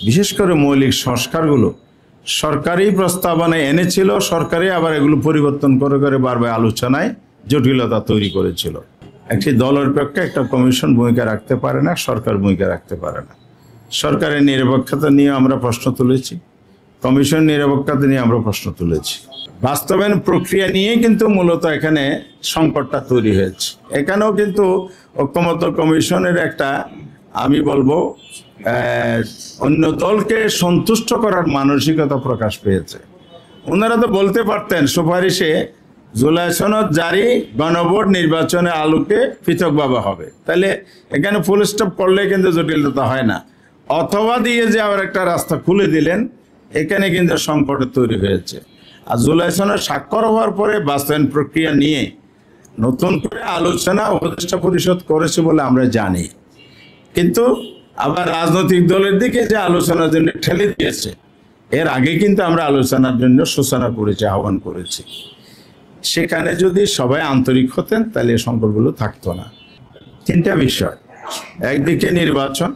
বিশেষ করে মৌলিক সংস্কারগুলো সরকারি প্রস্তাবনায় এনেছিল, সরকারি আবার এগুলো পরিবর্তন করে করে বারবার আলোচনায় জটিলতা তৈরি করেছিল। একটি দলের পক্ষে একটা কমিশন ভূমিকা রাখতে পারে না, সরকার ভূমিকা রাখতে পারে না। সরকারের নিরপেক্ষতা নিয়ে আমরা প্রশ্ন তুলেছি, কমিশন নিরপেক্ষতা নিয়ে আমরা প্রশ্ন তুলেছি। বাস্তবায়ন প্রক্রিয়া নিয়ে কিন্তু মূলত এখানে সংকটটা তৈরি হয়েছে। এখানেও কিন্তু ঐকমত্য কমিশনের একটা, আমি বলবো, অন্য দলকে সন্তুষ্ট করার মানসিকতা প্রকাশ পেয়েছে। ওনারা তো বলতে পারতেন সুপারিশে জুলাই সনদ জারি, গণভোট নির্বাচনের আলোকে পৃথকভাবে হবে, তাহলে এখানে ফুল স্টপ করলে কিন্তু জটিলতা হয় না। অথবা দিয়ে যে আবার একটা রাস্তা খুলে দিলেন, এখানে কিন্তু সংকট তৈরি হয়েছে। আর জুলাই সনদ স্বাক্ষর হওয়ার পরে বাস্তবায়ন প্রক্রিয়া নিয়ে নতুন করে আলোচনা উপদেষ্টা পরিষদ করেছে বলে আমরা জানি, কিন্তু আবার রাজনৈতিক দলের দিকে যে আলোচনার জন্য ঠেলে দিয়েছে, এর আগে কিন্তু আমরা আলোচনার জন্য সূচনা করেছি, আহ্বান করেছি। সেখানে যদি সবাই আন্তরিক হতেন তাহলে এই সংকটগুলো থাকতো না। তিনটা বিষয়, একদিকে নির্বাচন,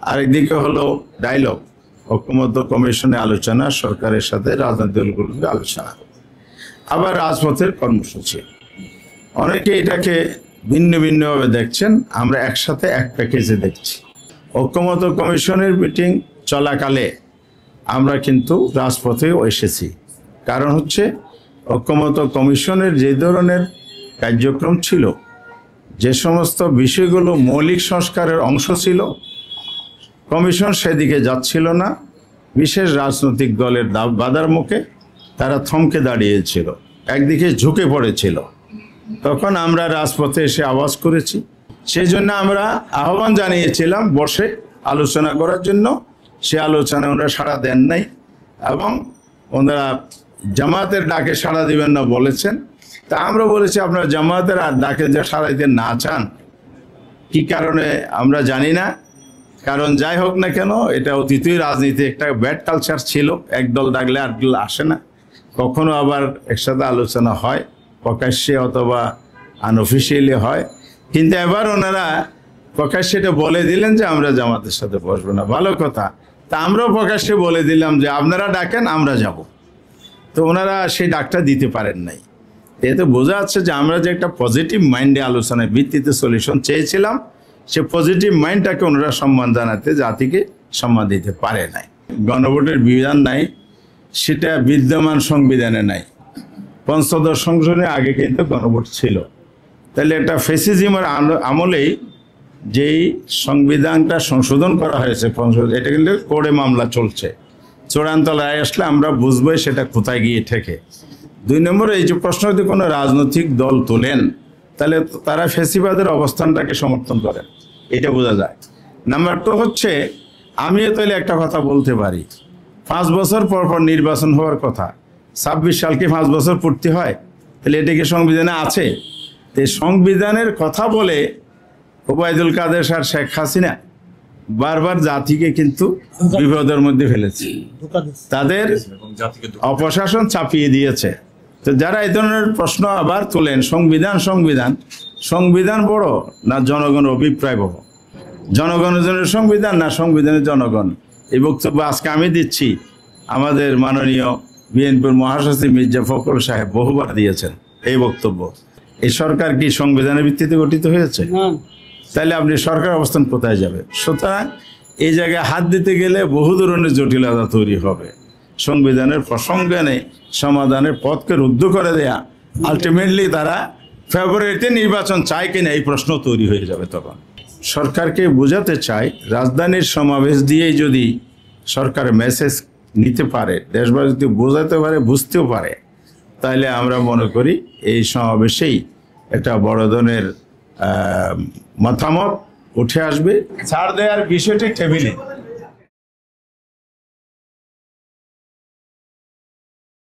আরেকদিকে হলো ডায়লগ, ঐকমত্য কমিশনে আলোচনা, সরকারের সাথে রাজনৈতিক দলগুলোর আলোচনা, আবার রাজপথের কর্মসূচি। অনেকে এটাকে ভিন্ন ভিন্নভাবে দেখছেন, আমরা একসাথে এক প্যাকেজে দেখছি। ঐকমত্য কমিশনের মিটিং চলাকালে আমরা কিন্তু রাজপথেও এসেছি, কারণ হচ্ছে ঐকমত্য কমিশনের যে ধরনের কার্যক্রম ছিল, যে সমস্ত বিষয়গুলো মৌলিক সংস্কারের অংশ ছিল, কমিশন সেদিকে যাচ্ছিল না। বিশেষ রাজনৈতিক দলের বাধার মুখে তারা থমকে দাঁড়িয়েছিল, একদিকে ঝুঁকে পড়েছিল। তখন আমরা রাজপথে এসে আওয়াজ করেছি, সেই জন্য আমরা আহ্বান জানিয়েছিলাম বসে আলোচনা করার জন্য। সে আলোচনায় ওনারা সাড়া দেন নাই এবং ওনারা জামায়াতের ডাকে সাড়া দিবেন না বলেছেন। তা আমরা বলেছি, আপনারা জামায়াতের ডাকে যে সাড়া দিতে না চান, কি কারণে আমরা জানি না, কারণ যাই হোক না কেন, এটা অতীতই রাজনীতি একটা ব্যাড কালচার ছিল, একদল ডাকলে আরেকদল আসে না। কখনো আবার একসাথে আলোচনা হয়, প্রকাশ্যে অথবা আনঅফিসিয়ালি হয়, কিন্তু এবার ওনারা প্রকাশ্যে এটা বলে দিলেন যে আমরা জামাতের সাথে বসবো না। ভালো কথা, তা আমরাও প্রকাশ্যে বলে দিলাম যে আপনারা ডাকেন, আমরা যাব। তো ওনারা সেই ডাকটা দিতে পারেন নাই। এতে বোঝা যাচ্ছে যে আমরা যে একটা পজিটিভ মাইন্ডে আলোচনায় ভিত্তিতে সলিউশন চেয়েছিলাম, সে পজিটিভ মাইন্ডটাকে ওনারা সম্মান জানাতে জাতিকে সম্মান দিতে পারে নাই। গণভোটের বিধান নাই, সেটা বিদ্যমান সংবিধানে নাই। পঞ্চদশ সংশোধনের আগে কিন্তু গণভোট ছিল। তাহলে এটা ফেসিজমের আমলেই যেই সংবিধানটা সংশোধন করা হয়েছে, এটা কিন্তু কোর্টে মামলা চলছে। চূড়ান্ত রায় আসলে আমরা বুঝবো সেটা কোথায় গিয়ে ঠেকে। 2 নম্বর, এই যে প্রশ্ন যদি কোনো রাজনৈতিক দল তোলেন, তাহলে তারা ফেসিবাদের অবস্থানটাকে সমর্থন করেন, এটা বোঝা যায়। নাম্বার 2 হচ্ছে, আমিও তাহলে একটা কথা বলতে পারি, 5 বছর পর পর নির্বাচন হওয়ার কথা, 26 সালকে 5 বছর পূর্তি হয়, তাহলে এটা কি সংবিধানে আছে? এই সংবিধানের কথা বলে ওবায়দুল কাদের আর শেখ হাসিনা বারবার জাতিকে কিন্তু বিপদের মধ্যে ফেলেছে, তাদের অপশাসন চাপিয়ে দিয়েছে। তো যারা এই ধরনের প্রশ্ন আবার তোলেন, সংবিধান সংবিধান সংবিধান বড় না জনগণের অভিপ্রায় বড়, জনগণের জন্য সংবিধান না সংবিধানের জনগণ? এই বক্তব্য আজকে আমি দিচ্ছি, আমাদের মাননীয় বিএনপির মহাসচিব মির্জা ফখরুল সাহেব বহুবার দিয়েছেন এই বক্তব্য। এই সরকার কি সংবিধানের ভিত্তিতে গঠিত হয়েছে? তাহলে আপনি সরকার অবস্থান কোথায় যাবে? সুতরাং এই জায়গায় হাত দিতে গেলে বহু ধরনের জটিলতা তৈরি হবে। সংবিধানের প্রসঙ্গে নেই, সমাধানের পথকে রুদ্ধ করে দেয়া, আলটিমেটলি তারা ফেব্রুয়ারিতে নির্বাচন চায় কিনা এই প্রশ্ন তৈরি হয়ে যাবে। তখন সরকারকে বোঝাতে চাই, রাজধানীর সমাবেশ দিয়েই যদি সরকার মেসেজ নিতে পারে, দেশবাসী যদি বোঝাতে পারে, বুঝতেও পারে, তাহলে আমরা মনে করি এই সমাবেশেই একটা বড় ধরনের মতামত উঠে আসবে। ছাড় দেওয়ার বিষয়টি টেবিলে